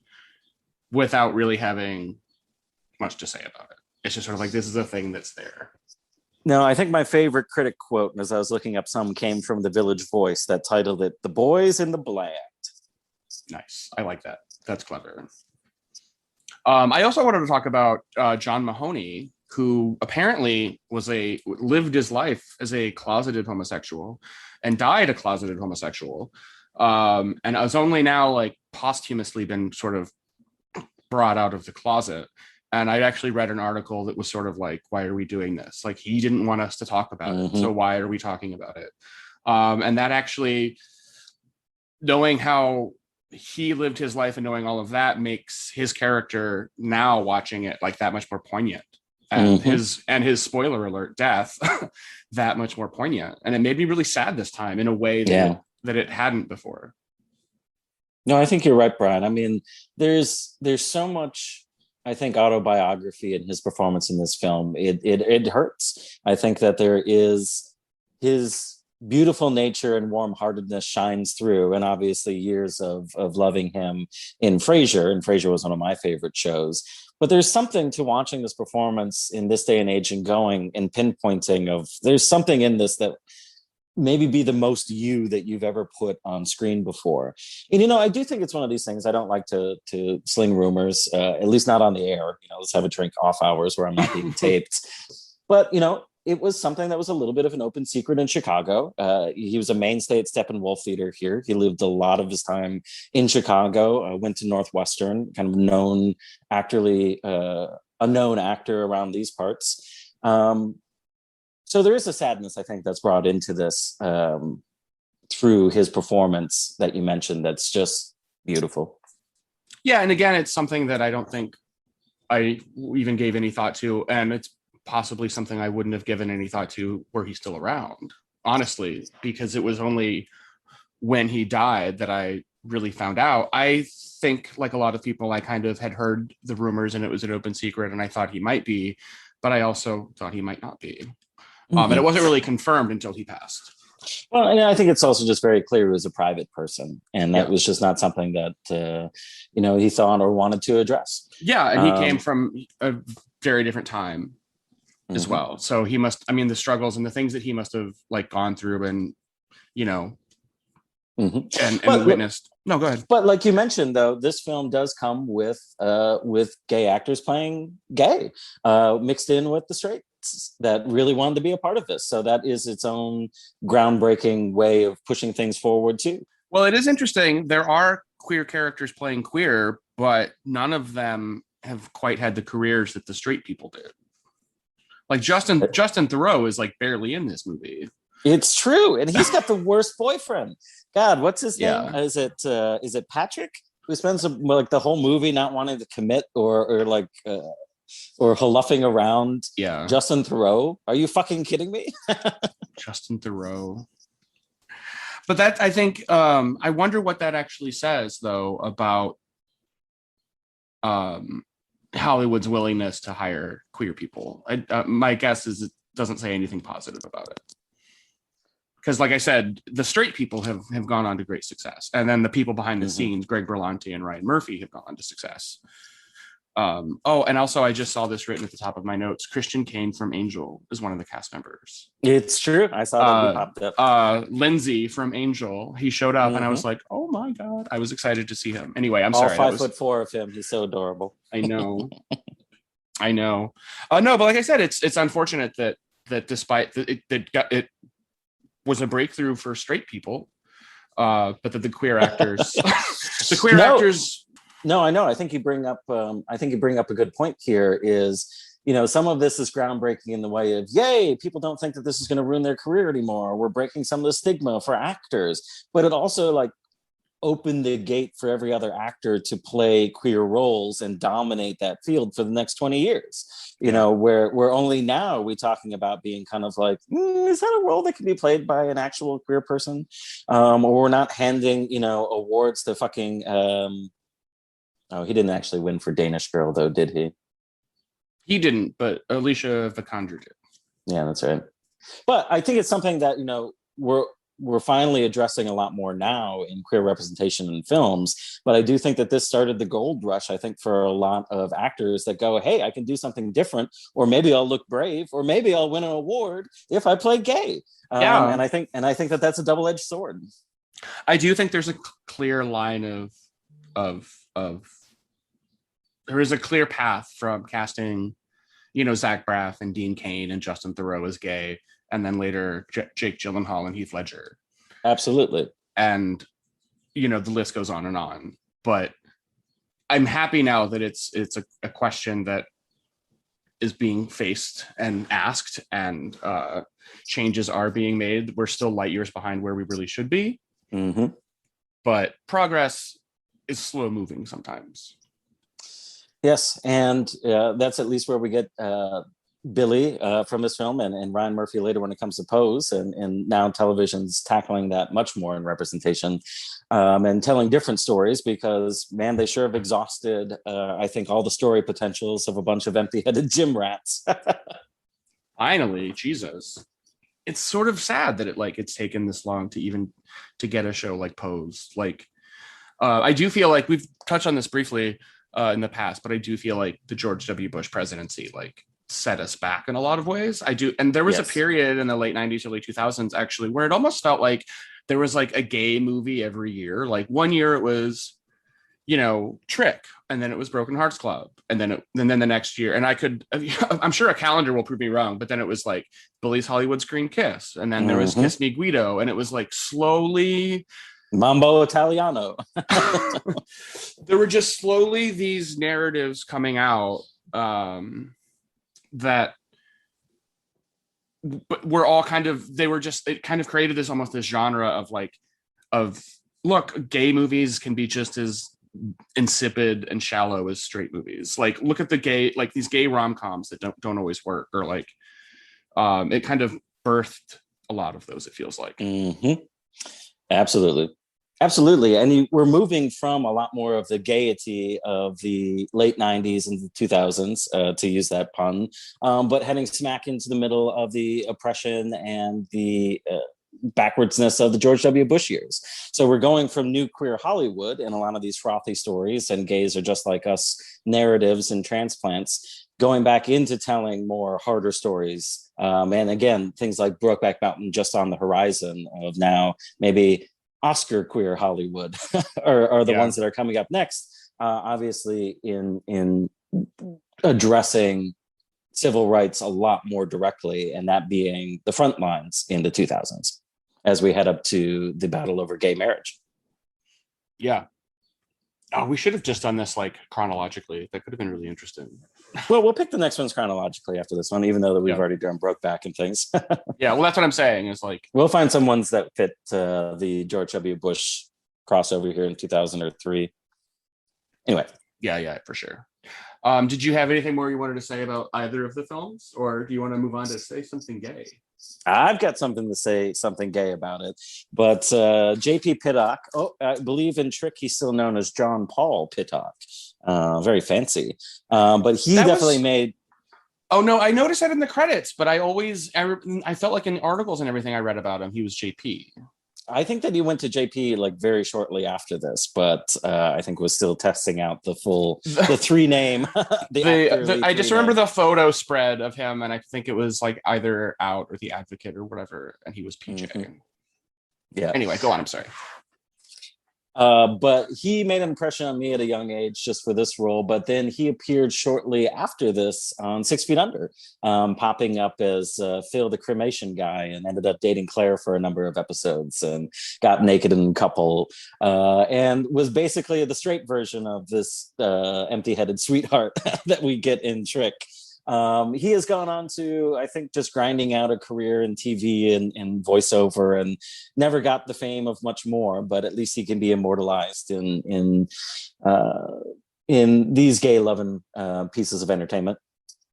without really having much to say about it. It's just sort of like, this is a thing that's there. No, I think my favorite critic quote, as I was looking up some, came from the Village Voice that titled it "The Boys in the Bland." Nice. I like that. That's clever. I also wanted to talk about John Mahoney, who apparently lived his life as a closeted homosexual and died a closeted homosexual. And has only now like posthumously been sort of brought out of the closet. And I actually read an article that was sort of like, why are we doing this? Like, he didn't want us to talk about it. So why are we talking about it? And that actually, knowing how he lived his life and knowing all of that makes his character now watching it like that much more poignant. And his spoiler alert death that much more poignant. And it made me really sad this time in a way that it hadn't before. No, I think you're right, Brian. I mean, there's so much, I think, autobiography in his performance in this film. It hurts. I think that there is his beautiful nature and warm-heartedness shines through, and obviously years of loving him in Frasier, and Frasier was one of my favorite shows. But there's something to watching this performance in this day and age and going and pinpointing of there's something in this that maybe be the most you that you've ever put on screen before. And, you know, I do think it's one of these things. I don't like to sling rumors, at least not on the air. You know, let's have a drink off hours where I'm not being taped. But, you know, it was something that was a little bit of an open secret in Chicago. He was a mainstay at Steppenwolf Theater here. He lived a lot of his time in Chicago, went to Northwestern, kind of known actorly, a known actor around these parts. So there is a sadness, I think, that's brought into this through his performance that you mentioned. That's just beautiful. Yeah, and again, it's something that I don't think I even gave any thought to, and it's possibly something I wouldn't have given any thought to were he still around, honestly, because it was only when he died that I really found out. I think, like a lot of people, I kind of had heard the rumors and it was an open secret and I thought he might be, but I also thought he might not be. And it wasn't really confirmed until he passed. Well, and I think it's also just very clear he was a private person, and that was just not something that he thought or wanted to address. Yeah, and he came from a very different time as well. So he must, I mean, the struggles and the things that he must have like gone through and, and witnessed. No, go ahead. But like you mentioned, though, this film does come with gay actors playing gay, mixed in with the straights that really wanted to be a part of this. So that is its own groundbreaking way of pushing things forward too. Well, it is interesting. There are queer characters playing queer, but none of them have quite had the careers that the straight people did. Like Justin Theroux is like barely in this movie. It's true, and he's got the worst boyfriend. God, what's his name? Yeah. Is it Patrick, who spends like the whole movie not wanting to commit or hluffing around? Yeah, Justin Theroux. Are you fucking kidding me? Justin Theroux. But that, I think, I wonder what that actually says, though, about Hollywood's willingness to hire queer people. My guess is it doesn't say anything positive about it. Because, like I said, the straight people have gone on to great success. And then the people behind the scenes, Greg Berlanti and Ryan Murphy, have gone on to success. And also I just saw this written at the top of my notes. Christian Kane from Angel is one of the cast members. It's true. I saw that popped up. Lindsay from Angel, he showed up and I was like, oh my God, I was excited to see him. Anyway, I'm sorry. All 5'4" of him. He's so adorable. I know. No, but like I said, it's unfortunate that despite it was a breakthrough for straight people, but that the queer actors, actors. No, I know. I think you bring up a good point here. Is some of this is groundbreaking in the way of, yay, people don't think that this is going to ruin their career anymore. We're breaking some of the stigma for actors, but it also like opened the gate for every other actor to play queer roles and dominate that field for the next 20 years. Where only now we're talking about being kind of like, is that a role that can be played by an actual queer person? Or we're not handing, awards to fucking, oh, he didn't actually win for Danish Girl though, did he? He didn't, but Alicia Vikander did. Yeah, that's right. But I think it's something that, we're finally addressing a lot more now in queer representation in films. But I do think that this started the gold rush, I think, for a lot of actors that go, hey, I can do something different, or maybe I'll look brave, or maybe I'll win an award if I play gay. And I think that that's a double-edged sword. I do think there's a clear line of there is a clear path from casting, Zach Braff and Dean Cain and Justin Theroux as gay, and then later Jake Gyllenhaal and Heath Ledger. Absolutely. And, the list goes on and on. But I'm happy now that it's a question that is being faced and asked, and changes are being made. We're still light years behind where we really should be. Mm-hmm. But progress is slow moving sometimes. Yes, and that's at least where we get Billy from this film and Ryan Murphy later when it comes to Pose, and now television's tackling that much more in representation and telling different stories, because man, they sure have exhausted I think all the story potentials of a bunch of empty-headed gym rats. Finally, Jesus. It's sort of sad that it's taken this long to get a show like Pose. I do feel like we've touched on this briefly in the past, but I do feel like the George W. Bush presidency set us back in a lot of ways. I do. And there was a period in the late 90s, early 2000s, actually, where it almost felt like there was a gay movie every year. Like one year it was, Trick, and then it was Broken Hearts Club. And then the next year, and I'm sure a calendar will prove me wrong, but then it was Billy's Hollywood Screen Kiss. And then there was Kiss Me Guido. And it was slowly Mambo Italiano. There were just slowly these narratives coming out that were all it kind of created this almost this genre of look, gay movies can be just as insipid and shallow as straight movies. Look at the gay, these gay rom-coms that don't always work, or it kind of birthed a lot of those, it feels like. Mm-hmm. Absolutely. And we're moving from a lot more of the gaiety of the late 90s and the 2000s, to use that pun, but heading smack into the middle of the oppression and the backwardsness of the George W. Bush years. So we're going from new queer Hollywood and a lot of these frothy stories and gays are just like us narratives and transplants, going back into telling more harder stories. And again, things like Brokeback Mountain just on the horizon of now maybe Oscar queer Hollywood are the ones that are coming up next. Obviously in addressing civil rights a lot more directly, and that being the front lines in the 2000s as we head up to the battle over gay marriage. Yeah. Oh, we should have just done this like chronologically. That could have been really interesting. Well, we'll pick the next ones chronologically after this one, even though that we've already done Brokeback and things. Yeah, well, that's what I'm saying. Is like we'll find some ones that fit the George W. Bush crossover here in 2003. Anyway. Yeah, for sure. Did you have anything more you wanted to say about either of the films, or do you want to move on to say something gay? I've got something to say, something gay about it. But J.P. Pitoc, I believe in Trick, he's still known as John Paul Pitoc. Very fancy. But he definitely made... Oh, no, I noticed that in the credits, but I felt like in the articles and everything I read about him, he was J.P. I think that he went to JP like very shortly after this, but I think was still testing out the three name. I just remember the photo spread of him, and I think it was like either Out or The Advocate or whatever, and he was PJ. Mm-hmm. Yeah. Anyway, go on. I'm sorry. But he made an impression on me at a young age just for this role. But then he appeared shortly after this on 6 Feet Under, popping up as Phil the cremation guy, and ended up dating Claire for a number of episodes and got naked in couple, and was basically the straight version of this empty-headed sweetheart that we get in Trick. He has gone on to, I think, just grinding out a career in TV and voiceover, and never got the fame of much more, but at least he can be immortalized in these gay loving pieces of entertainment.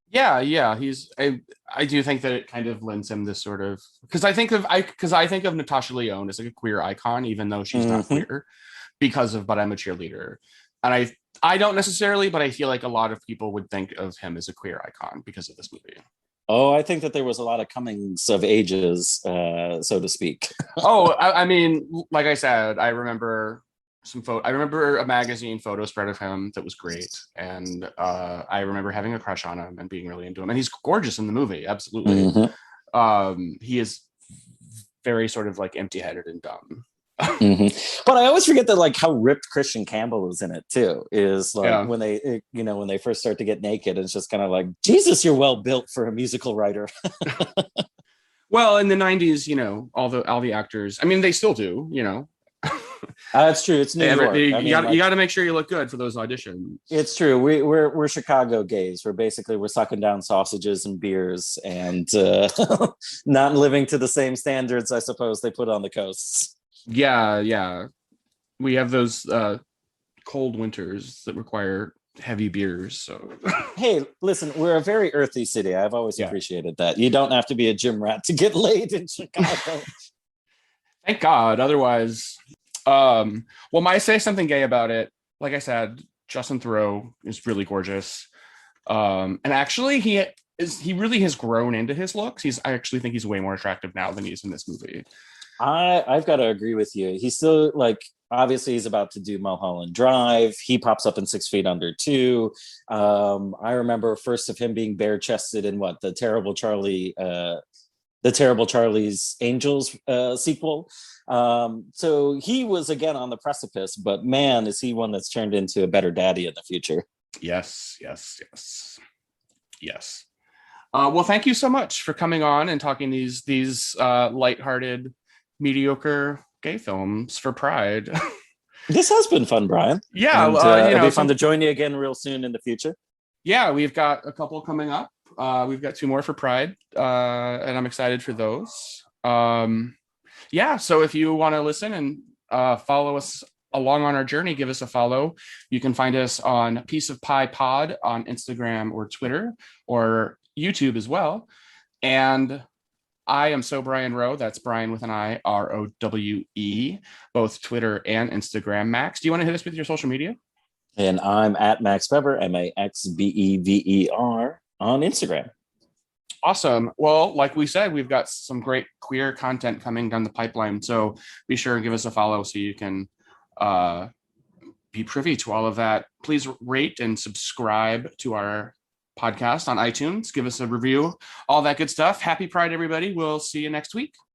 Yeah. I do think that it kind of lends him this sort of, because I think of Natasha Lyonne as like a queer icon, even though she's not queer, because of But I'm a Cheerleader. And I don't necessarily, but I feel like a lot of people would think of him as a queer icon because of this movie. Oh, I think that there was a lot of comings of ages, so to speak. I mean, like I said, I remember a magazine photo spread of him that was great, and I remember having a crush on him and being really into him. And he's gorgeous in the movie, absolutely. Mm-hmm. He is very sort of like empty-headed and dumb. Mm-hmm. But I always forget that like how ripped Christian Campbell is in it too. Is like when they first start to get naked, it's just kind of like, Jesus, you're well built for a musical writer. Well, in the 90s, all the actors, I mean, they still do, That's true. It's New York. You got to make sure you look good for those auditions. It's true. We're Chicago gays. We're sucking down sausages and beers and not living to the same standards, I suppose, they put on the coasts. Yeah. We have those cold winters that require heavy beers. So hey, listen, we're a very earthy city. I've always appreciated that. You don't have to be a gym rat to get laid in Chicago. Thank God. Otherwise, my say something gay about it. Like I said, Justin Theroux is really gorgeous. And actually he really has grown into his looks. I actually think he's way more attractive now than he is in this movie. I've got to agree with you. He's still like, obviously he's about to do Mulholland Drive. He pops up in 6 Feet Under too. I remember first of him being bare chested in the Terrible Charlie's Angels sequel. So he was again on the precipice, but man, is he one that's turned into a better daddy in the future. Yes. Well, thank you so much for coming on and talking these lighthearted, mediocre gay films for Pride. This has been fun, Brian. Yeah, it'll be fun to join you again real soon in the future. Yeah, we've got a couple coming up. We've got 2 more for Pride, and I'm excited for those. So if you want to listen and follow us along on our journey, give us a follow. You can find us on Piece of Pie Pod on Instagram or Twitter or YouTube as well. And I am So Brian Rowe. That's Brian with an I, ROWE, both Twitter and Instagram. Max, do you want to hit us with your social media? And I'm at Max Bever, MaxBever on Instagram. Awesome. Well, like we said, we've got some great queer content coming down the pipeline. So be sure and give us a follow so you can be privy to all of that. Please rate and subscribe to our podcast on iTunes. Give us a review, all that good stuff. Happy Pride, everybody. We'll see you next week.